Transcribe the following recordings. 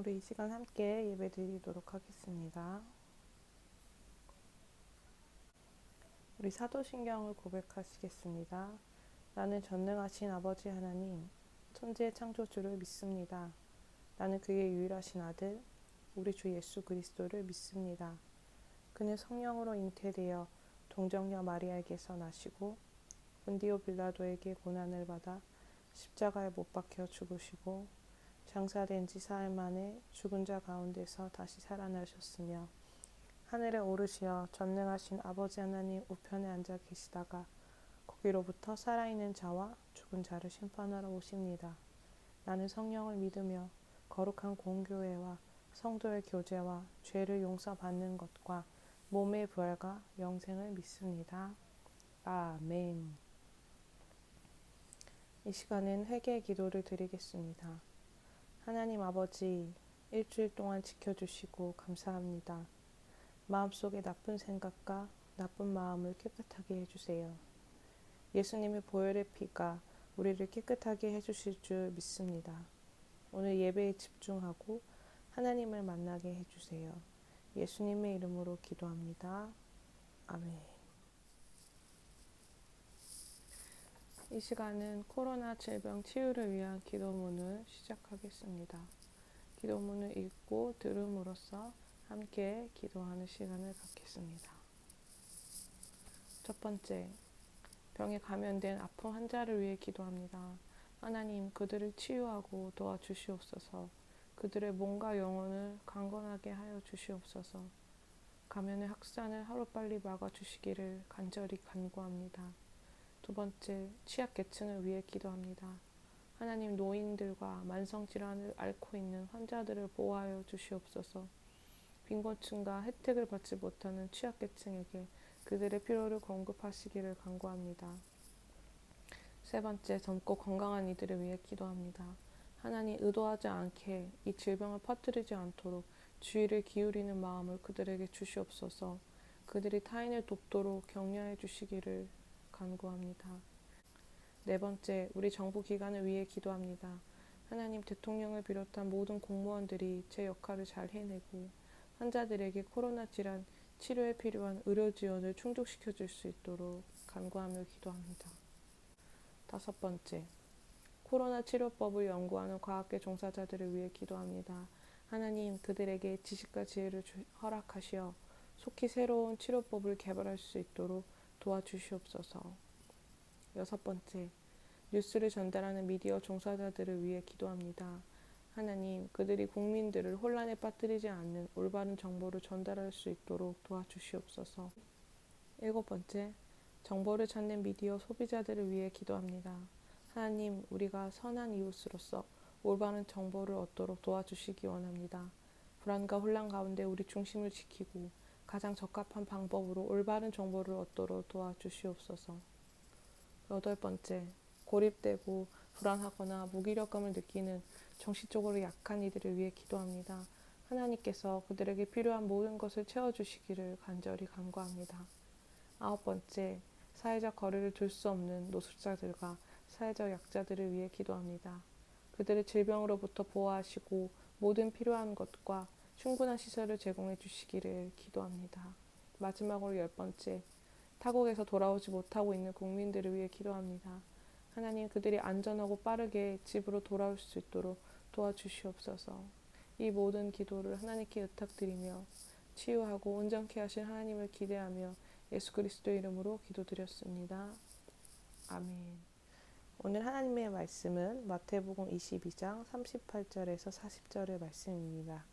우리 이 시간 함께 예배 드리도록 하겠습니다. 우리 사도신경을 고백하시겠습니다. 나는 전능하신 아버지 하나님, 천지의 창조주를 믿습니다. 나는 그의 유일하신 아들, 우리 주 예수 그리스도를 믿습니다. 그는 성령으로 잉태되어 동정녀 마리아에게서 나시고 본디오 빌라도에게 고난을 받아 십자가에 못 박혀 죽으시고 장사된 지 사흘 만에 죽은 자 가운데서 다시 살아나셨으며 하늘에 오르시어 전능하신 아버지 하나님 우편에 앉아 계시다가 거기로부터 살아있는 자와 죽은 자를 심판하러 오십니다. 나는 성령을 믿으며 거룩한 공교회와 성도의 교제와 죄를 용서받는 것과 몸의 부활과 영생을 믿습니다. 아멘. 이 시간엔 회개의 기도를 드리겠습니다. 하나님 아버지, 일주일 동안 지켜주시고 감사합니다. 마음속에 나쁜 생각과 나쁜 마음을 깨끗하게 해주세요. 예수님의 보혈의 피가 우리를 깨끗하게 해주실 줄 믿습니다. 오늘 예배에 집중하고 하나님을 만나게 해주세요. 예수님의 이름으로 기도합니다. 아멘. 이 시간은 코로나 질병 치유를 위한 기도문을 시작하겠습니다. 기도문을 읽고 들음으로써 함께 기도하는 시간을 갖겠습니다. 첫 번째, 병에 감염된 아픈 환자를 위해 기도합니다. 하나님, 그들을 치유하고 도와주시옵소서. 그들의 몸과 영혼을 강건하게 하여 주시옵소서. 감염의 확산을 하루빨리 막아주시기를 간절히 간구합니다. 두 번째, 취약계층을 위해 기도합니다. 하나님, 노인들과 만성질환을 앓고 있는 환자들을 보호하여 주시옵소서. 빈곤층과 혜택을 받지 못하는 취약계층에게 그들의 필요를 공급하시기를 간구합니다. 세 번째, 젊고 건강한 이들을 위해 기도합니다. 하나님, 의도하지 않게 이 질병을 퍼뜨리지 않도록 주의를 기울이는 마음을 그들에게 주시옵소서. 그들이 타인을 돕도록 격려해 주시기를 간구합니다. 네 번째, 우리 정부 기관을 위해 기도합니다. 하나님, 대통령을 비롯한 모든 공무원들이 제 역할을 잘 해내고 환자들에게 코로나 질환 치료에 필요한 의료 지원을 충족시켜 줄 수 있도록 간구하며 기도합니다. 다섯 번째, 코로나 치료법을 연구하는 과학계 종사자들을 위해 기도합니다. 하나님, 그들에게 지식과 지혜를 허락하시어 속히 새로운 치료법을 개발할 수 있도록 도와주시옵소서. 여섯 번째, 뉴스를 전달하는 미디어 종사자들을 위해 기도합니다. 하나님, 그들이 국민들을 혼란에 빠뜨리지 않는 올바른 정보를 전달할 수 있도록 도와주시옵소서. 일곱 번째, 정보를 찾는 미디어 소비자들을 위해 기도합니다. 하나님, 우리가 선한 이웃으로서 올바른 정보를 얻도록 도와주시기 원합니다. 불안과 혼란 가운데 우리 중심을 지키고 가장 적합한 방법으로 올바른 정보를 얻도록 도와주시옵소서. 여덟 번째, 고립되고 불안하거나 무기력감을 느끼는 정신적으로 약한 이들을 위해 기도합니다. 하나님께서 그들에게 필요한 모든 것을 채워주시기를 간절히 간구합니다. 아홉 번째, 사회적 거리를 둘 수 없는 노숙자들과 사회적 약자들을 위해 기도합니다. 그들을 질병으로부터 보호하시고 모든 필요한 것과 충분한 시설을 제공해 주시기를 기도합니다. 마지막으로 열 번째, 타국에서 돌아오지 못하고 있는 국민들을 위해 기도합니다. 하나님, 그들이 안전하고 빠르게 집으로 돌아올 수 있도록 도와주시옵소서. 이 모든 기도를 하나님께 의탁드리며 치유하고 온전케 하신 하나님을 기대하며 예수 그리스도의 이름으로 기도드렸습니다. 아멘. 오늘 하나님의 말씀은 마태복음 22장 38절에서 40절의 말씀입니다.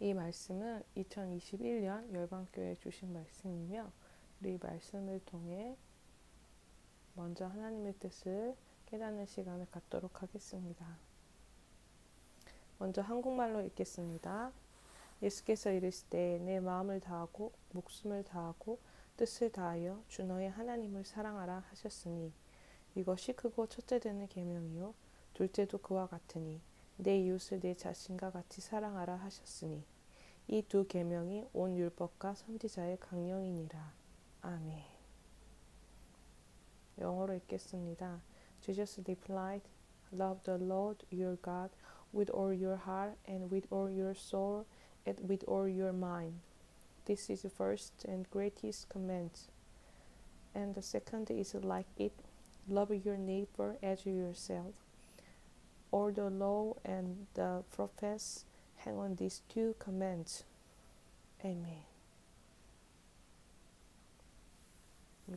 이 말씀은 2021년 열방교회에 주신 말씀이며 우리 말씀을 통해 먼저 하나님의 뜻을 깨닫는 시간을 갖도록 하겠습니다. 먼저 한국말로 읽겠습니다. 예수께서 이르시되 내 마음을 다하고 목숨을 다하고 뜻을 다하여 주 너의 하나님을 사랑하라 하셨으니 이것이 크고 첫째 되는 계명이요 둘째도 그와 같으니 내 이웃을 내 자신과 같이 사랑하라 하셨으니 이 두 계명이 온 율법과 선지자의 강령이니라. 아멘. 영어로 읽겠습니다. Jesus replied, "Love the Lord your God with all your heart and with all your soul and with all your mind. This is the first and greatest command. And the second is like it, love your neighbor as yourself. All the law and the prophets hang on these two commands." 아멘.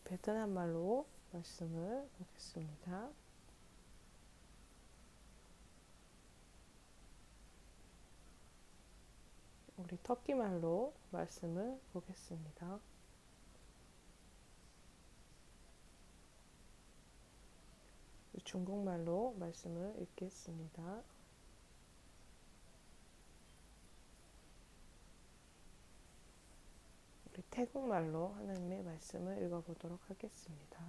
베트남 말로 말씀을 보겠습니다. 우리 터키 말로 말씀을 보겠습니다. 중국말로 말씀을 읽겠습니다. 우리 태국말로 하나님의 말씀을 읽어보도록 하겠습니다.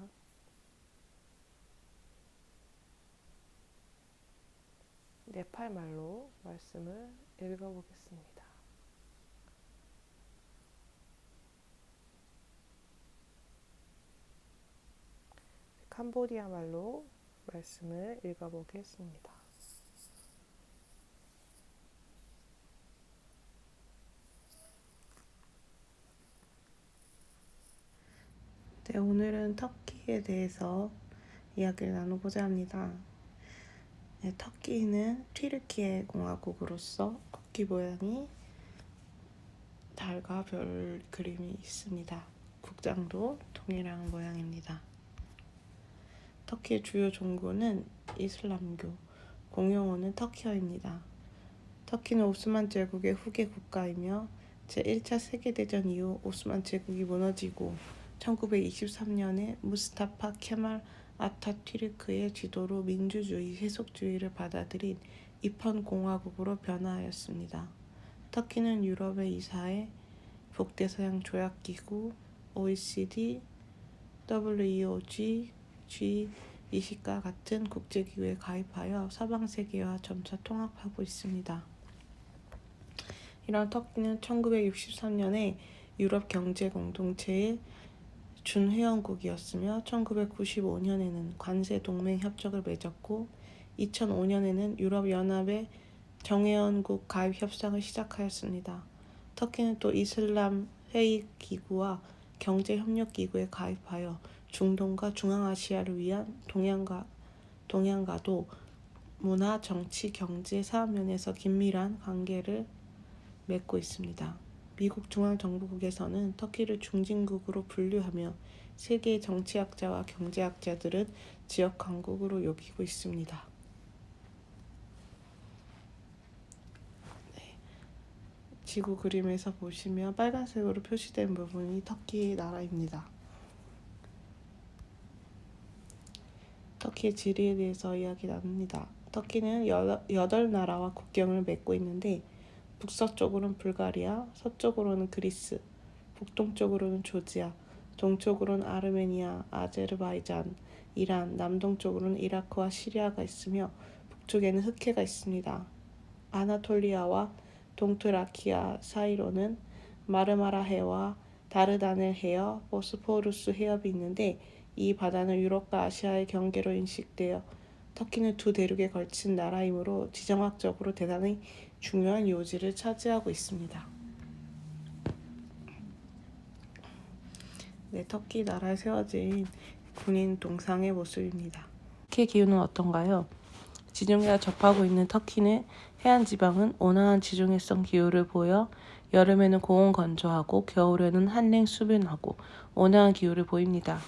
네팔말로 말씀을 읽어보겠습니다. 캄보디아 말로 말씀을 읽어보겠습니다. 네, 오늘은 터키에 대해서 이야기를 나누고자 합니다. 네, 터키는 튀르키예 공화국으로서 국기 모양이 달과 별 그림이 있습니다. 국장도 동일한 모양입니다. 터키의 주요 종교는 이슬람교, 공용어는 터키어입니다. 터키는 오스만 제국의 후계 국가이며 제1차 세계대전 이후 오스만 제국이 무너지고 1923년에 무스타파 케말 아타튀르크의 지도로 민주주의, 세속주의를 받아들인 입헌 공화국으로 변화하였습니다. 터키는 유럽의 이사회, 북대서양 조약기구, OECD, WEOG, G20과 같은 국제기구에 가입하여 서방세계와 점차 통합하고 있습니다. 이런 터키는 1963년에 유럽 경제공동체의 준회원국이었으며 1995년에는 관세동맹협정을 맺었고 2005년에는 유럽연합의 정회원국 가입 협상을 시작하였습니다. 터키는 또 이슬람 회의기구와 경제협력기구에 가입하여 중동과 중앙아시아를 위한 동양과도 문화, 정치, 경제, 사업 면에서 긴밀한 관계를 맺고 있습니다. 미국 중앙정부국에서는 터키를 중진국으로 분류하며 세계의 정치학자와 경제학자들은 지역 강국으로 여기고 있습니다. 네. 지구 그림에서 보시면 빨간색으로 표시된 부분이 터키 나라입니다. 터키의 지리에 대해서 이야기 나눕니다. 터키는 8나라와 국경을 맺고 있는데 북서쪽으로는 불가리아, 서쪽으로는 그리스, 북동쪽으로는 조지아, 동쪽으로는 아르메니아, 아제르바이잔, 이란, 남동쪽으로는 이라크와 시리아가 있으며 북쪽에는 흑해가 있습니다. 아나톨리아와 동트라키아 사이로는 마르마라 해와 다르다넬 해협, 보스포루스 해협이 있는데 이 바다는 유럽과 아시아의 경계로 인식되어 터키는 두 대륙에 걸친 나라이므로 지정학적으로 대단히 중요한 요지를 차지하고 있습니다. 네, 터키 나라에 세워진 군인 동상의 모습입니다. 터키의 기후는 어떤가요? 지중해가 접하고 있는 터키는 해안 지방은 온화한 지중해성 기후를 보여 여름에는 고온 건조하고 겨울에는 한랭 수변하고 온화한 기후를 보입니다.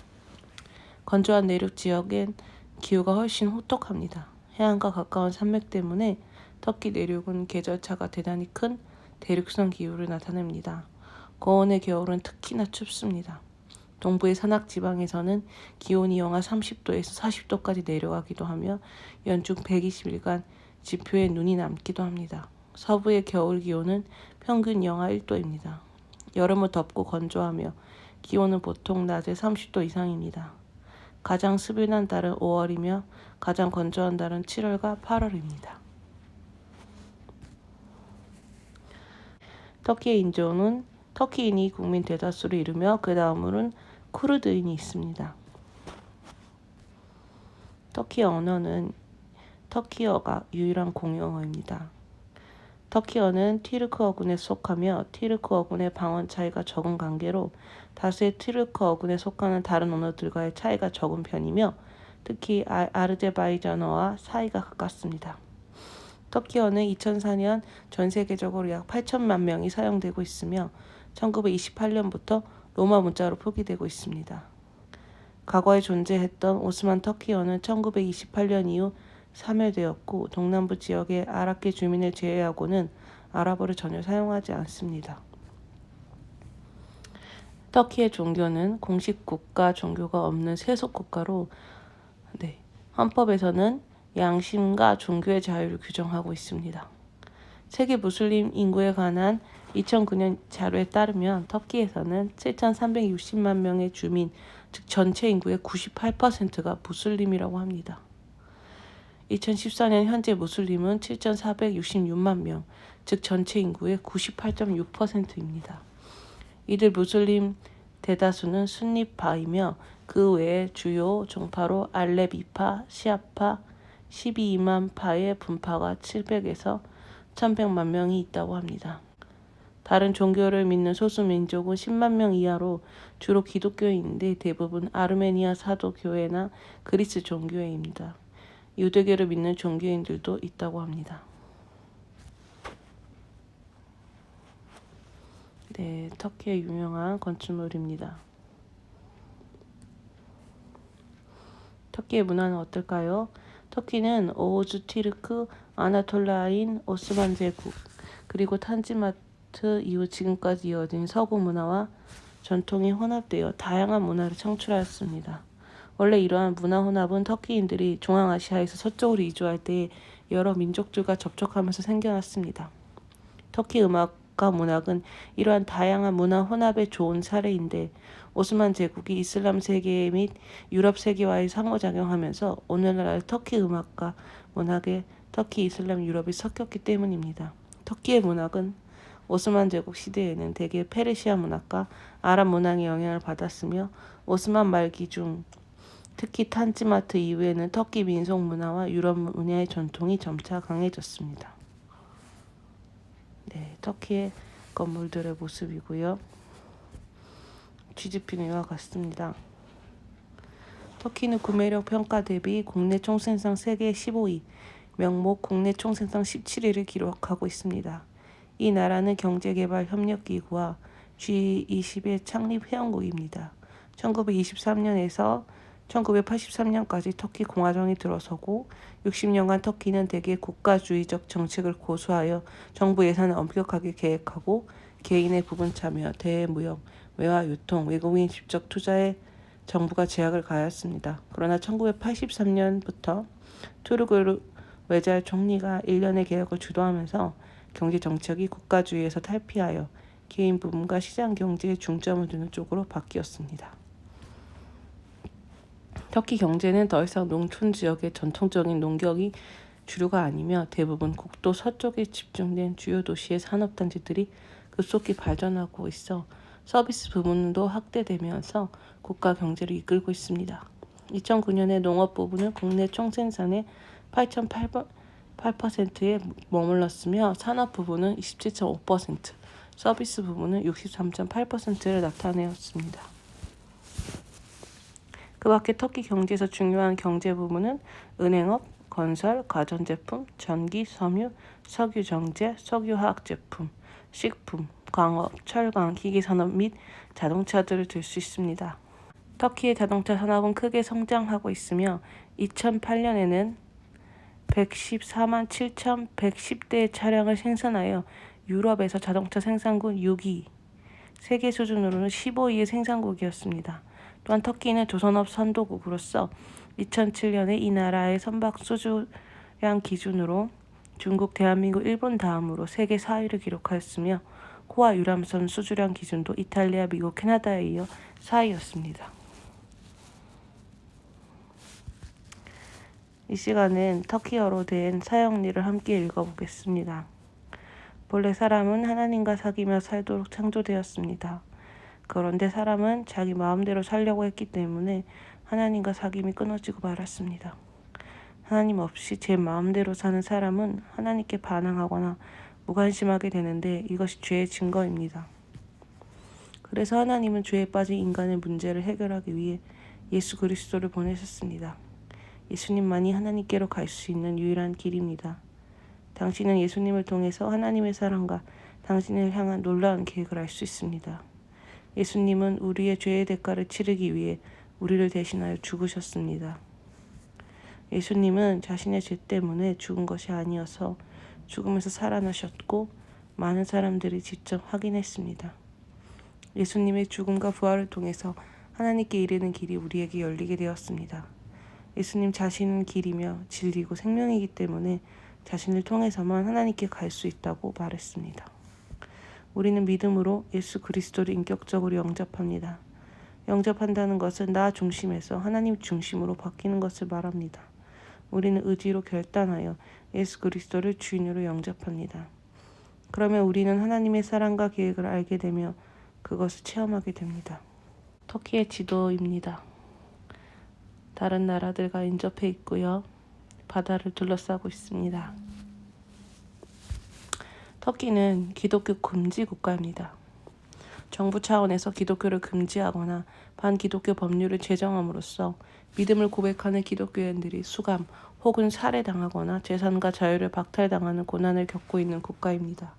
건조한 내륙 지역엔 기후가 훨씬 호떡합니다. 해안과 가까운 산맥 때문에 터키 내륙은 계절차가 대단히 큰 대륙성 기후를 나타냅니다. 고온의 겨울은 특히나 춥습니다. 동부의 산악지방에서는 기온이 영하 30도에서 40도까지 내려가기도 하며 연중 120일간 지표에 눈이 남기도 합니다. 서부의 겨울 기온은 평균 영하 1도입니다. 여름은 덥고 건조하며 기온은 보통 낮에 30도 이상입니다. 가장 습일한 달은 5월이며 가장 건조한 달은 7월과 8월입니다. 터키의 인종은 터키인이 국민 대다수를 이루며 그 다음으로는 쿠르드인이 있습니다. 터키 언어는 터키어가 유일한 공용어입니다. 터키어는 튀르크 어군에 속하며 튀르크 어군의 방언 차이가 적은 관계로 다수의 튀르크 어군에 속하는 다른 언어들과의 차이가 적은 편이며 특히 아르제바이잔어와 사이가 가깝습니다. 터키어는 2004년 전 세계적으로 약 8천만 명이 사용되고 있으며 1928년부터 로마 문자로 표기되고 있습니다. 과거에 존재했던 오스만 터키어는 1928년 이후 사멸되었고 동남부 지역의 아랍계 주민을 제외하고는 아랍어를 전혀 사용하지 않습니다. 터키의 종교는 공식 국가 종교가 없는 세속 국가로 헌법에서는 양심과 종교의 자유를 규정하고 있습니다. 세계 무슬림 인구에 관한 2009년 자료에 따르면 터키에서는 7,360만 명의 주민, 즉 전체 인구의 98%가 무슬림이라고 합니다. 2014년 현재 무슬림은 7,466만 명, 즉 전체 인구의 98.6%입니다. 이들 무슬림 대다수는 순니파이며 그 외에 주요 종파로 알레비파, 시아파, 12이만파의 분파가 700에서 1100만 명이 있다고 합니다. 다른 종교를 믿는 소수민족은 10만 명 이하로 주로 기독교인인데 대부분 아르메니아 사도교회나 그리스 종교회입니다. 유대교를 믿는 종교인들도 있다고 합니다. 터키의 유명한 건축물입니다. 터키의 문화는 어떨까요? 터키는 오ğuz 티르크, 아나톨라인, 오스만 제국, 그리고 탄지마트 이후 지금까지 이어진 서구 문화와 전통이 혼합되어 다양한 문화를 창출하였습니다. 원래 이러한 문화 혼합은 터키인들이 중앙아시아에서 서쪽으로 이주할 때 여러 민족들과 접촉하면서 생겨났습니다. 터키 음악과 문학은 이러한 다양한 문화 혼합의 좋은 사례인데 오스만 제국이 이슬람 세계 및 유럽 세계와의 상호작용하면서 오늘날 터키 음악과 문학에 터키, 이슬람, 유럽이 섞였기 때문입니다. 터키의 문학은 오스만 제국 시대에는 대개 페르시아 문학과 아랍 문학의 영향을 받았으며 오스만 말기 중 특히 탄지마트 이후에는 터키 민속 문화와 유럽 문화의 전통이 점차 강해졌습니다. 터키의 건물들의 모습이고요. 뒤집히는 이와 같습니다. 터키는 구매력 평가 대비 국내 총생산 세계 15위, 명목 국내 총생산 17위를 기록하고 있습니다. 이 나라는 경제개발협력기구와 G20의 창립 회원국입니다. 1923년에서 1983년까지 터키 공화정이 들어서고 60년간 터키는 대개 국가주의적 정책을 고수하여 정부 예산을 엄격하게 계획하고 개인의 부분 참여, 대무역, 외화 유통, 외국인 직접 투자에 정부가 제약을 가하였습니다. 그러나 1983년부터 투르그루 외잘 총리가 일련의 개혁을 주도하면서 경제 정책이 국가주의에서 탈피하여 개인 부분과 시장 경제에 중점을 두는 쪽으로 바뀌었습니다. 터키 경제는 더 이상 농촌 지역의 전통적인 농경이 주류가 아니며 대부분 국도 서쪽에 집중된 주요 도시의 산업단지들이 급속히 발전하고 있어 서비스 부분도 확대되면서 국가 경제를 이끌고 있습니다. 2009년에 농업 부분은 국내 총생산의 8.8%에 머물렀으며 산업 부분은 27.5%, 서비스 부분은 63.8%를 나타내었습니다. 그 밖에 터키 경제에서 중요한 경제 부문은 은행업, 건설, 가전제품, 전기, 섬유, 석유정제, 석유화학제품, 식품, 광업, 철강, 기계산업 및 자동차들을 들 수 있습니다. 터키의 자동차 산업은 크게 성장하고 있으며 2008년에는 114만 7,110대의 차량을 생산하여 유럽에서 자동차 생산국 6위, 세계 수준으로는 15위의 생산국이었습니다. 또한 터키는 조선업 선도국으로서 2007년에 이 나라의 선박 수주량 기준으로 중국, 대한민국, 일본 다음으로 세계 4위를 기록하였으며 코아 유람선 수주량 기준도 이탈리아, 미국, 캐나다에 이어 4위였습니다. 이 시간은 터키어로 된 사형리를 함께 읽어보겠습니다. 본래 사람은 하나님과 사귀며 살도록 창조되었습니다. 그런데 사람은 자기 마음대로 살려고 했기 때문에 하나님과 사귐이 끊어지고 말았습니다. 하나님 없이 제 마음대로 사는 사람은 하나님께 반항하거나 무관심하게 되는데 이것이 죄의 증거입니다. 그래서 하나님은 죄에 빠진 인간의 문제를 해결하기 위해 예수 그리스도를 보내셨습니다. 예수님만이 하나님께로 갈 수 있는 유일한 길입니다. 당신은 예수님을 통해서 하나님의 사랑과 당신을 향한 놀라운 계획을 알 수 있습니다. 예수님은 우리의 죄의 대가를 치르기 위해 우리를 대신하여 죽으셨습니다. 예수님은 자신의 죄 때문에 죽은 것이 아니어서 죽음에서 살아나셨고 많은 사람들이 직접 확인했습니다. 예수님의 죽음과 부활을 통해서 하나님께 이르는 길이 우리에게 열리게 되었습니다. 예수님 자신은 길이며 진리고 생명이기 때문에 자신을 통해서만 하나님께 갈 수 있다고 말했습니다. 우리는 믿음으로 예수 그리스도를 인격적으로 영접합니다. 영접한다는 것은 나 중심에서 하나님 중심으로 바뀌는 것을 말합니다. 우리는 의지로 결단하여 예수 그리스도를 주인으로 영접합니다. 그러면 우리는 하나님의 사랑과 계획을 알게 되며 그것을 체험하게 됩니다. 터키의 지도입니다. 다른 나라들과 인접해 있고요. 바다를 둘러싸고 있습니다. 터키는 기독교 금지 국가입니다. 정부 차원에서 기독교를 금지하거나 반기독교 법률을 제정함으로써 믿음을 고백하는 기독교인들이 수감 혹은 살해당하거나 재산과 자유를 박탈당하는 고난을 겪고 있는 국가입니다.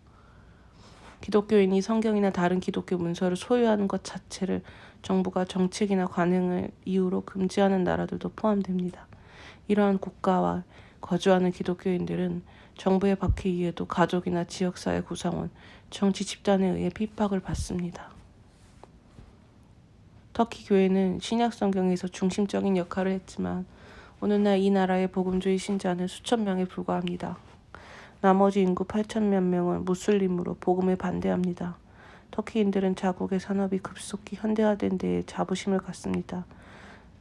기독교인이 성경이나 다른 기독교 문서를 소유하는 것 자체를 정부가 정책이나 관행을 이유로 금지하는 나라들도 포함됩니다. 이러한 국가와 거주하는 기독교인들은 정부의 박해 이외에도 가족이나 지역사회 구성원, 정치 집단에 의해 핍박을 받습니다. 터키 교회는 신약 성경에서 중심적인 역할을 했지만 오늘날 이 나라의 복음주의 신자는 수천 명에 불과합니다. 나머지 인구 8천몇 명은 무슬림으로 복음에 반대합니다. 터키인들은 자국의 산업이 급속히 현대화된 데에 자부심을 갖습니다.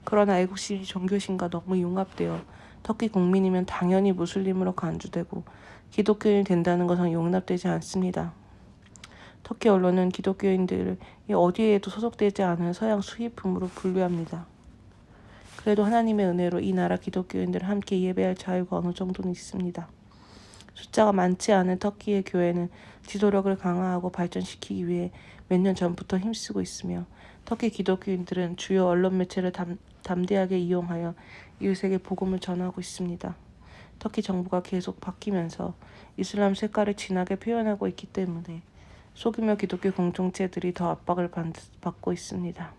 그러나 애국심이 종교심과 너무 융합되어 터키 국민이면 당연히 무슬림으로 간주되고 기독교인이 된다는 것은 용납되지 않습니다. 터키 언론은 기독교인들을 어디에도 소속되지 않은 서양 수입품으로 분류합니다. 그래도 하나님의 은혜로 이 나라 기독교인들을 함께 예배할 자유가 어느 정도는 있습니다. 숫자가 많지 않은 터키의 교회는 지도력을 강화하고 발전시키기 위해 몇 년 전부터 힘쓰고 있으며 터키 기독교인들은 주요 언론 매체를 담대하게 이용하여 이웃에게 복음을 전하고 있습니다. 터키 정부가 계속 바뀌면서 이슬람 색깔을 진하게 표현하고 있기 때문에 소규모 기독교 공동체들이 더 압박을 받고 있습니다.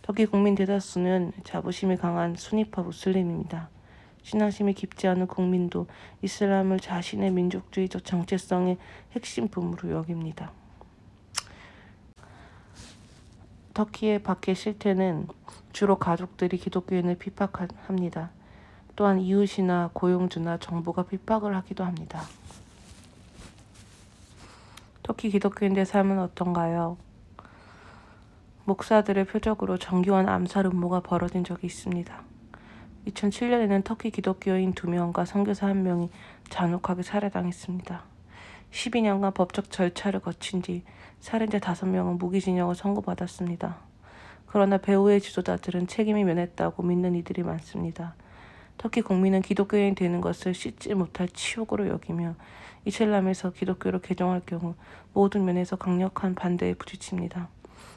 터키 국민 대다수는 자부심이 강한 수니파 무슬림입니다. 신앙심이 깊지 않은 국민도 이슬람을 자신의 민족주의적 정체성의 핵심품으로 여깁니다. 터키의 박해 실태는 주로 가족들이 기독교인을 핍박합니다. 또한 이웃이나 고용주나 정부가 핍박을 하기도 합니다. 터키 기독교인들의 삶은 어떤가요? 목사들의 표적으로 정교한 암살 음모가 벌어진 적이 있습니다. 2007년에는 터키 기독교인 2명과 선교사 1명이 잔혹하게 살해당했습니다. 12년간 법적 절차를 거친 뒤 살인자 5명은 무기징역을 선고받았습니다. 그러나 배후의 지도자들은 책임이 면했다고 믿는 이들이 많습니다. 터키 국민은 기독교인이 되는 것을 씻지 못할 치욕으로 여기며 이슬람에서 기독교로 개종할 경우 모든 면에서 강력한 반대에 부딪힙니다.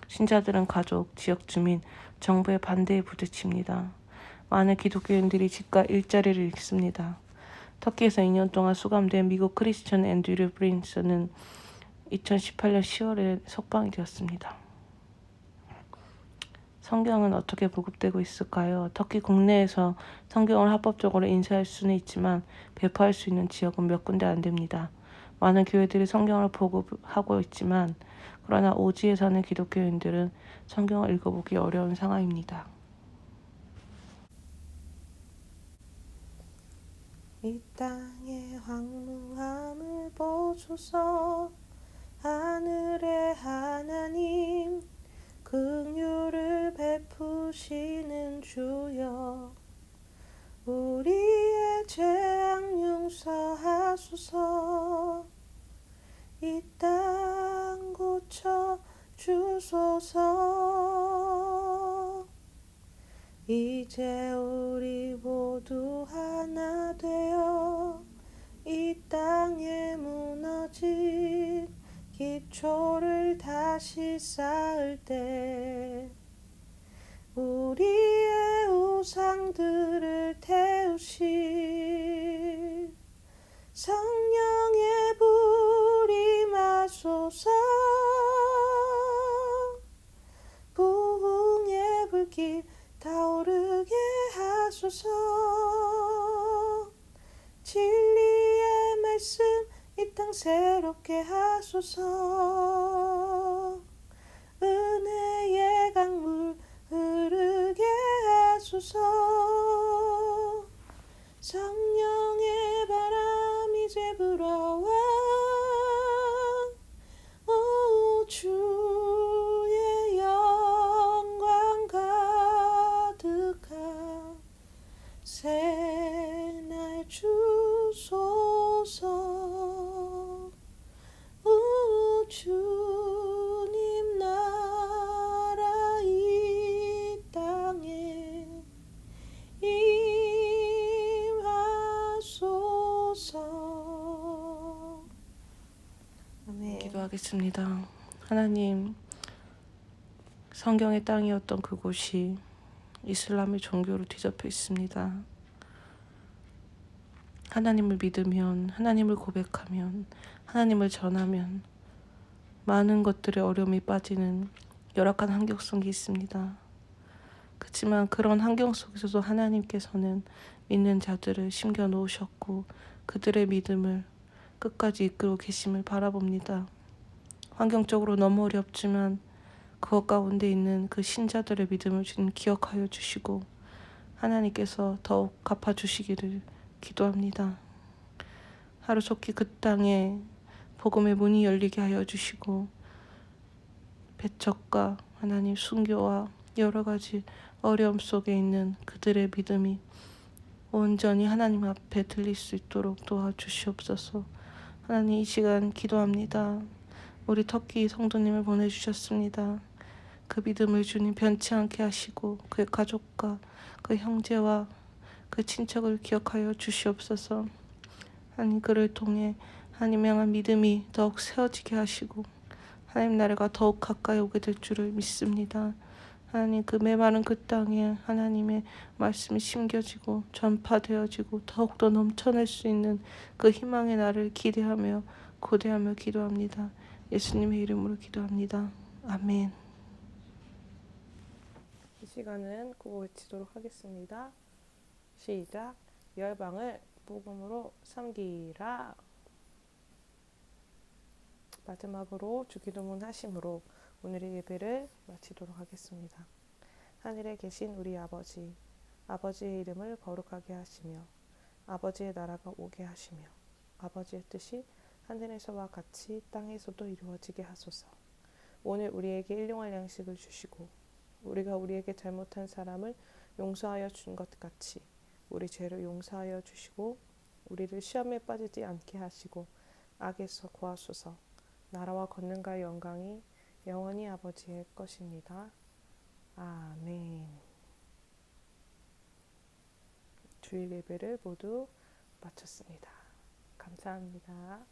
신자들은 가족, 지역 주민, 정부의 반대에 부딪힙니다. 많은 기독교인들이 집과 일자리를 잃습니다. 터키에서 2년 동안 수감된 미국 크리스천 앤드류 프린스는 2018년 10월에 석방이 되었습니다. 성경은 어떻게 보급되고 있을까요? 터키 국내에서 성경을 합법적으로 인쇄할 수는 있지만 배포할 수 있는 지역은 몇 군데 안 됩니다. 많은 교회들이 성경을 보급하고 있지만 그러나 오지에 사는 기독교인들은 성경을 읽어보기 어려운 상황입니다. 이 땅의 황무함을 보소서. 하늘의 하나님 긍휼을 베푸시는 주여, 우리의 죄악 용서하소서. 이 땅 고쳐 주소서. 이제 우리 모두 하나 되어 이 땅에 무너진 기초를 다시 쌓을 때 우리의 우상들을 태우실 성령의 불이 마소서. 부흥의 불길 타오르게 하소서. 진리의 말씀 이 땅 새롭게 하소서. 은혜의 강물 흐르게 하소서. 성령의 바람 이제 불어와 오 주의 영광 가득한 새날 주소서. 오 주님 나라 이 땅에 임하소서. 아멘. 기도하겠습니다. 하나님, 성경의 땅이었던 그곳이 이슬람의 종교로 뒤덮여 있습니다. 하나님을 믿으면, 하나님을 고백하면, 하나님을 전하면 많은 것들의 어려움이 빠지는 열악한 환경 속에 있습니다. 그렇지만 그런 환경 속에서도 하나님께서는 믿는 자들을 심겨 놓으셨고 그들의 믿음을 끝까지 이끌고 계심을 바라봅니다. 환경적으로 너무 어렵지만 그것 가운데 있는 그 신자들의 믿음을 주님 기억하여 주시고 하나님께서 더욱 갚아주시기를 기도합니다. 하루속히 그 땅에 복음의 문이 열리게 하여 주시고 배척과 하나님 순교와 여러 가지 어려움 속에 있는 그들의 믿음이 온전히 하나님 앞에 들릴 수 있도록 도와주시옵소서. 하나님, 이 시간 기도합니다. 우리 터키 성도님을 보내주셨습니다. 그 믿음을 주님 변치 않게 하시고 그의 가족과 그 형제와 그 친척을 기억하여 주시옵소서. 하나님, 그를 통해 하나님 향한 믿음이 더욱 세워지게 하시고 하나님 나라가 더욱 가까이 오게 될 줄을 믿습니다. 하나님, 그 메마른 그 땅에 하나님의 말씀이 심겨지고 전파되어지고 더욱더 넘쳐날 수 있는 그 희망의 날을 기대하며 고대하며 기도합니다. 예수님의 이름으로 기도합니다. 아멘. 이 시간은 구호 외치도록 하겠습니다. 시작. 열방을 복음으로 섬기라. 마지막으로 주기도문 하심으로 오늘의 예배를 마치도록 하겠습니다. 하늘에 계신 우리 아버지, 아버지의 이름을 거룩하게 하시며 아버지의 나라가 오게 하시며 아버지의 뜻이 하늘에서와 같이 땅에서도 이루어지게 하소서. 오늘 우리에게 일용할 양식을 주시고 우리가 우리에게 잘못한 사람을 용서하여 준 것 같이 우리 죄를 용서하여 주시고 우리를 시험에 빠지지 않게 하시고 악에서 구하소서. 나라와 권능과 영광이 영원히 아버지의 것입니다. 아멘. 주일 예배를 모두 마쳤습니다. 감사합니다.